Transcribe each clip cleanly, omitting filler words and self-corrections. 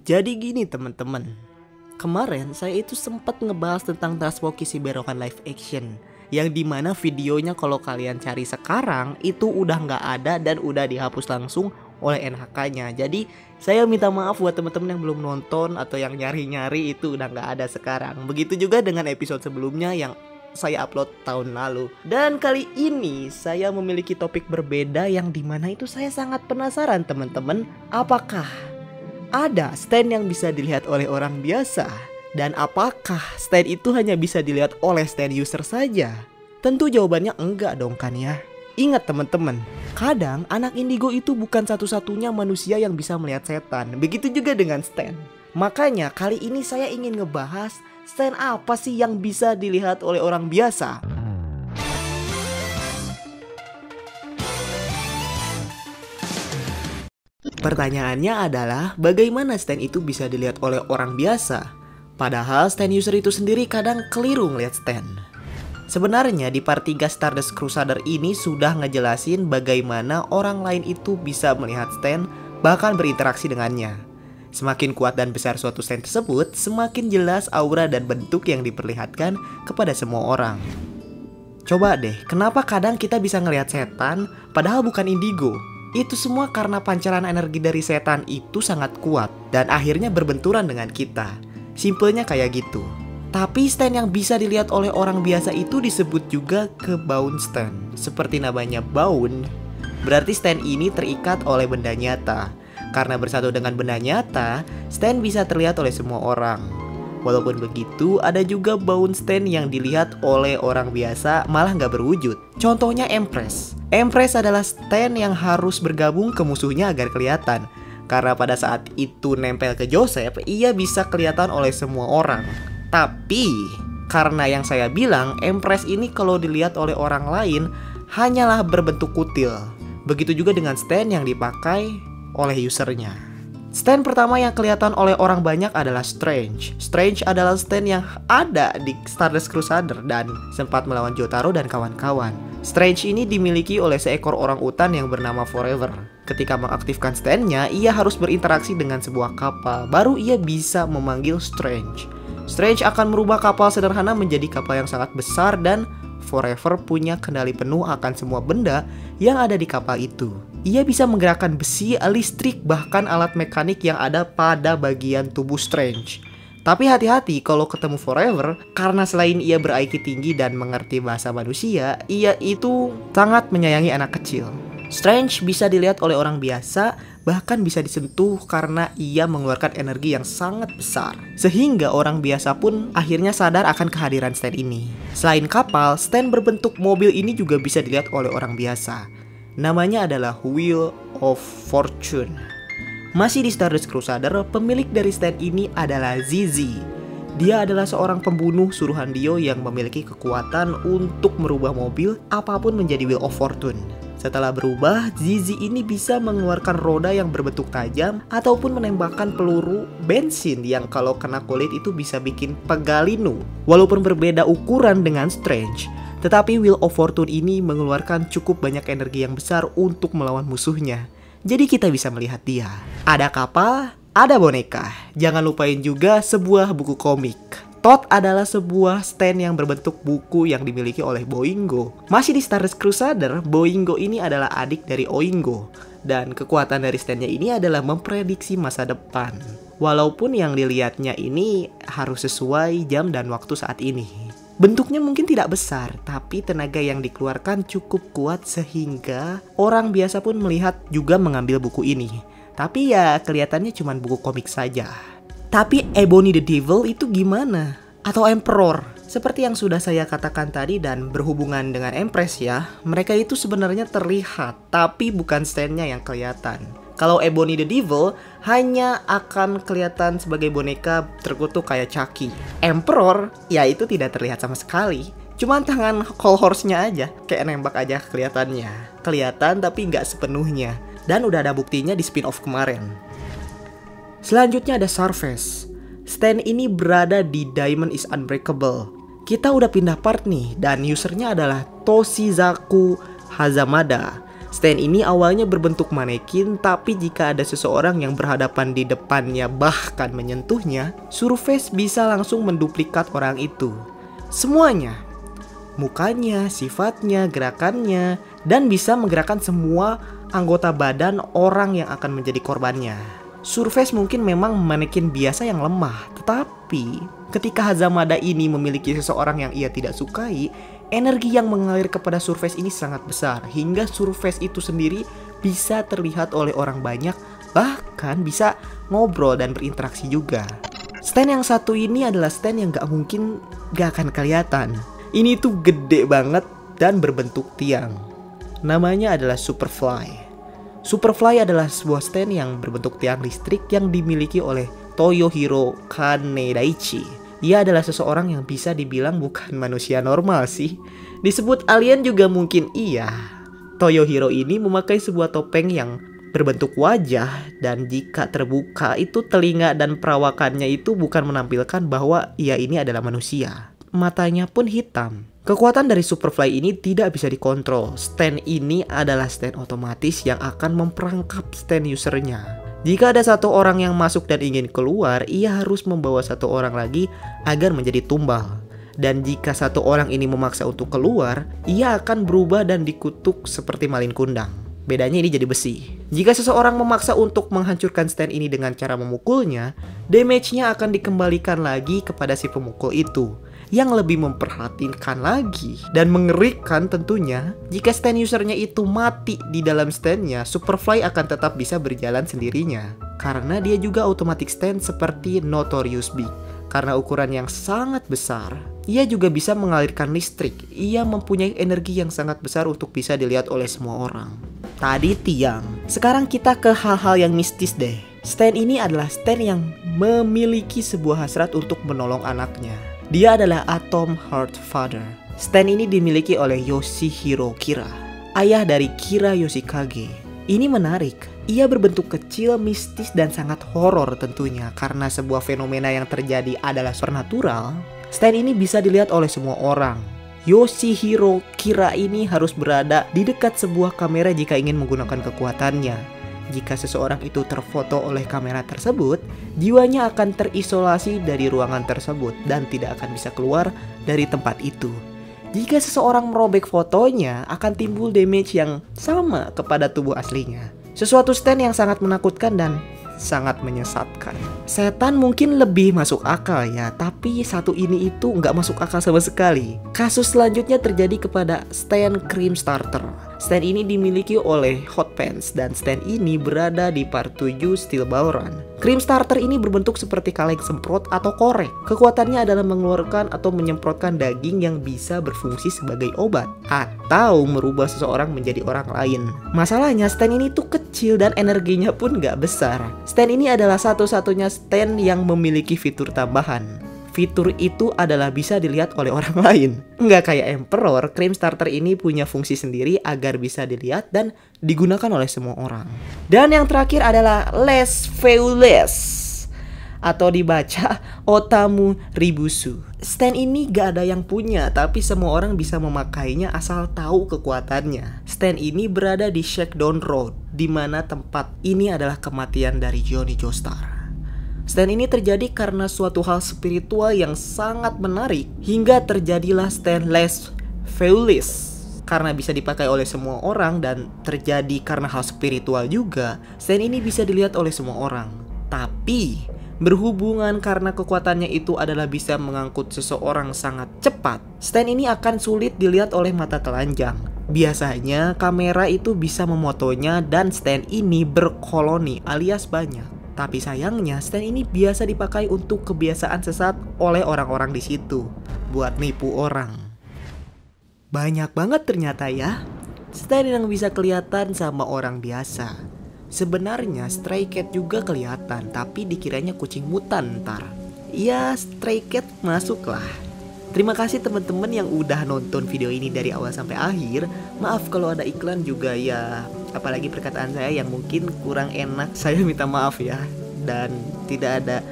Jadi gini teman-teman, kemarin saya itu sempat ngebahas tentang Transpoki Shiberokan live action, yang dimana videonya kalau kalian cari sekarang itu udah nggak ada dan udah dihapus langsung oleh NHK-nya. Jadi saya minta maaf buat teman-teman yang belum nonton atau yang nyari-nyari, itu udah nggak ada sekarang. Begitu juga dengan episode sebelumnya yang saya upload tahun lalu. Dan kali ini saya memiliki topik berbeda yang dimana itu saya sangat penasaran teman-teman, apakah ada stand yang bisa dilihat oleh orang biasa? Dan apakah stand itu hanya bisa dilihat oleh stand user saja? Tentu jawabannya enggak dong kan ya. Ingat teman-teman, kadang anak indigo itu bukan satu-satunya manusia yang bisa melihat setan. Begitu juga dengan stand. Makanya kali ini saya ingin ngebahas stand apa sih yang bisa dilihat oleh orang biasa. Pertanyaannya adalah bagaimana stand itu bisa dilihat oleh orang biasa? Padahal stand user itu sendiri kadang keliru ngeliat stand. Sebenarnya di part 3 Stardust Crusader ini sudah ngejelasin bagaimana orang lain itu bisa melihat stand, bahkan berinteraksi dengannya. Semakin kuat dan besar suatu stand tersebut, semakin jelas aura dan bentuk yang diperlihatkan kepada semua orang. Coba deh, kenapa kadang kita bisa ngelihat setan padahal bukan indigo? Itu semua karena pancaran energi dari setan itu sangat kuat dan akhirnya berbenturan dengan kita. Simpelnya kayak gitu. Tapi stand yang bisa dilihat oleh orang biasa itu disebut juga kebound stand. Seperti namanya bound, berarti stand ini terikat oleh benda nyata. Karena bersatu dengan benda nyata, stand bisa terlihat oleh semua orang. Walaupun begitu, ada juga bound stand yang dilihat oleh orang biasa malah nggak berwujud. Contohnya Empress. Empress adalah stand yang harus bergabung ke musuhnya agar kelihatan. Karena pada saat itu nempel ke Joseph, ia bisa kelihatan oleh semua orang. Tapi, karena yang saya bilang, Empress ini kalau dilihat oleh orang lain hanyalah berbentuk kutil. Begitu juga dengan stand yang dipakai oleh usernya. Stand pertama yang kelihatan oleh orang banyak adalah Strange. Strange adalah stand yang ada di Stardust Crusader dan sempat melawan Jotaro dan kawan-kawan. Strange ini dimiliki oleh seekor orang utan yang bernama Forever. Ketika mengaktifkan standnya, ia harus berinteraksi dengan sebuah kapal, baru ia bisa memanggil Strange. Strange akan merubah kapal sederhana menjadi kapal yang sangat besar dan Forever punya kendali penuh akan semua benda yang ada di kapal itu. Ia bisa menggerakkan besi, listrik, bahkan alat mekanik yang ada pada bagian tubuh Strange. Tapi hati-hati kalau ketemu Forever, karena selain ia ber-IQ tinggi dan mengerti bahasa manusia, ia itu sangat menyayangi anak kecil. Strange bisa dilihat oleh orang biasa, bahkan bisa disentuh karena ia mengeluarkan energi yang sangat besar. Sehingga orang biasa pun akhirnya sadar akan kehadiran stand ini. Selain kapal, stand berbentuk mobil ini juga bisa dilihat oleh orang biasa. Namanya adalah Wheel of Fortune. Masih di Stardust Crusader, pemilik dari stand ini adalah Zizi. Dia adalah seorang pembunuh suruhan Dio yang memiliki kekuatan untuk merubah mobil apapun menjadi Wheel of Fortune. Setelah berubah, Zizi ini bisa mengeluarkan roda yang berbentuk tajam ataupun menembakkan peluru bensin yang kalau kena kulit itu bisa bikin pegalinu. Walaupun berbeda ukuran dengan Strange, tetapi Wheel of Fortune ini mengeluarkan cukup banyak energi yang besar untuk melawan musuhnya. Jadi kita bisa melihat dia. Ada kapal, ada boneka. Jangan lupain juga sebuah buku komik. Todd adalah sebuah stand yang berbentuk buku yang dimiliki oleh Boingo. Masih di Stardust Crusader, Boingo ini adalah adik dari Oingo. Dan kekuatan dari standnya ini adalah memprediksi masa depan. Walaupun yang dilihatnya ini harus sesuai jam dan waktu saat ini. Bentuknya mungkin tidak besar, tapi tenaga yang dikeluarkan cukup kuat sehingga orang biasa pun melihat juga mengambil buku ini. Tapi ya kelihatannya cuma buku komik saja. Tapi Ebony the Devil itu gimana? Atau Emperor? Seperti yang sudah saya katakan tadi dan berhubungan dengan Empress ya, mereka itu sebenarnya terlihat, tapi bukan standnya yang kelihatan. Kalau Ebony the Devil hanya akan kelihatan sebagai boneka terkutuk kayak Chucky. Emperor ya itu tidak terlihat sama sekali. Cuman tangan Call Horse-nya aja, kayak nembak aja kelihatannya. Kelihatan tapi nggak sepenuhnya. Dan udah ada buktinya di spin-off kemarin. Selanjutnya ada Surface. Stand ini berada di Diamond is Unbreakable. Kita udah pindah part nih dan usernya adalah Toshizaku Hazamada. Stand ini awalnya berbentuk manekin, tapi jika ada seseorang yang berhadapan di depannya bahkan menyentuhnya, Surface bisa langsung menduplikat orang itu. Semuanya, mukanya, sifatnya, gerakannya, dan bisa menggerakkan semua anggota badan orang yang akan menjadi korbannya. Surface mungkin memang manekin biasa yang lemah, tetapi ketika Hazamada ini memiliki seseorang yang ia tidak sukai, energi yang mengalir kepada Surface ini sangat besar, hingga Surface itu sendiri bisa terlihat oleh orang banyak, bahkan bisa ngobrol dan berinteraksi juga. Stand yang satu ini adalah stand yang gak akan kelihatan. Ini tuh gede banget dan berbentuk tiang. Namanya adalah Superfly. Superfly adalah sebuah stand yang berbentuk tiang listrik yang dimiliki oleh Toyohiro Kanedaichi. Ia adalah seseorang yang bisa dibilang bukan manusia normal sih. Disebut alien juga mungkin iya. Toyohiro ini memakai sebuah topeng yang berbentuk wajah, dan jika terbuka itu telinga dan perawakannya itu bukan menampilkan bahwa ia ini adalah manusia. Matanya pun hitam. Kekuatan dari Superfly ini tidak bisa dikontrol. Stand ini adalah stand otomatis yang akan memperangkap stand usernya. Jika ada satu orang yang masuk dan ingin keluar, ia harus membawa satu orang lagi agar menjadi tumbal. Dan jika satu orang ini memaksa untuk keluar, ia akan berubah dan dikutuk seperti malin kundang. Bedanya ini jadi besi. Jika seseorang memaksa untuk menghancurkan stand ini dengan cara memukulnya, damage-nya akan dikembalikan lagi kepada si pemukul itu. Yang lebih memperhatikan lagi dan mengerikan tentunya, jika stand usernya itu mati di dalam standnya, Superfly akan tetap bisa berjalan sendirinya. Karena dia juga automatic stand seperti Notorious Big. Karena ukuran yang sangat besar, ia juga bisa mengalirkan listrik. Ia mempunyai energi yang sangat besar untuk bisa dilihat oleh semua orang. Tadi tiang, sekarang kita ke hal-hal yang mistis deh. Stand ini adalah stand yang memiliki sebuah hasrat untuk menolong anaknya. Dia adalah Atom Heart Father. Stand ini dimiliki oleh Yoshihiro Kira, ayah dari Kira Yoshikage. Ini menarik. Ia berbentuk kecil, mistis, dan sangat horor tentunya. Karena sebuah fenomena yang terjadi adalah supernatural, stand ini bisa dilihat oleh semua orang. Yoshihiro Kira ini harus berada di dekat sebuah kamera jika ingin menggunakan kekuatannya. Jika seseorang itu terfoto oleh kamera tersebut, jiwanya akan terisolasi dari ruangan tersebut dan tidak akan bisa keluar dari tempat itu. Jika seseorang merobek fotonya, akan timbul damage yang sama kepada tubuh aslinya. Sesuatu stand yang sangat menakutkan dan sangat menyesatkan. Setan mungkin lebih masuk akal ya, tapi satu ini itu nggak masuk akal sama sekali. Kasus selanjutnya terjadi kepada stand Cream Starter. Stand ini dimiliki oleh Hot Pants dan stand ini berada di part 7 Steel Ball Run. Cream Starter ini berbentuk seperti kaleng semprot atau korek. Kekuatannya adalah mengeluarkan atau menyemprotkan daging yang bisa berfungsi sebagai obat atau merubah seseorang menjadi orang lain. Masalahnya stand ini tuh kecil dan energinya pun nggak besar. Stand ini adalah satu-satunya stand yang memiliki fitur tambahan. Fitur itu adalah bisa dilihat oleh orang lain. Nggak kayak Emperor, Cream Starter ini punya fungsi sendiri agar bisa dilihat dan digunakan oleh semua orang. Dan yang terakhir adalah Les Feules, atau dibaca Otamu Ribusu. Stand ini gak ada yang punya, tapi semua orang bisa memakainya asal tahu kekuatannya. Stand ini berada di Shakedown Road, di mana tempat ini adalah kematian dari Johnny Joestar. Stand ini terjadi karena suatu hal spiritual yang sangat menarik, hingga terjadilah stand Les Feules. Karena bisa dipakai oleh semua orang dan terjadi karena hal spiritual juga, stand ini bisa dilihat oleh semua orang. Tapi berhubungan karena kekuatannya itu adalah bisa mengangkut seseorang sangat cepat, stand ini akan sulit dilihat oleh mata telanjang. Biasanya kamera itu bisa memotonya dan stand ini berkoloni alias banyak. Tapi sayangnya stand ini biasa dipakai untuk kebiasaan sesat oleh orang-orang di situ, buat nipu orang. Banyak banget ternyata ya stand yang bisa kelihatan sama orang biasa. Sebenarnya Stray Cat juga kelihatan, tapi dikiranya kucing mutan ntar. Ya, Stray Cat masuklah. Terima kasih teman-teman yang udah nonton video ini dari awal sampai akhir. Maaf kalau ada iklan juga ya, apalagi perkataan saya yang mungkin kurang enak. Saya minta maaf ya, dan tidak ada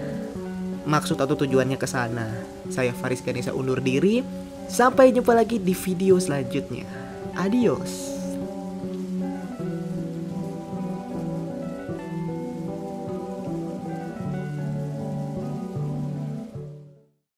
maksud atau tujuannya ke sana. Saya Faris Ganesha undur diri. Sampai jumpa lagi di video selanjutnya. Adios.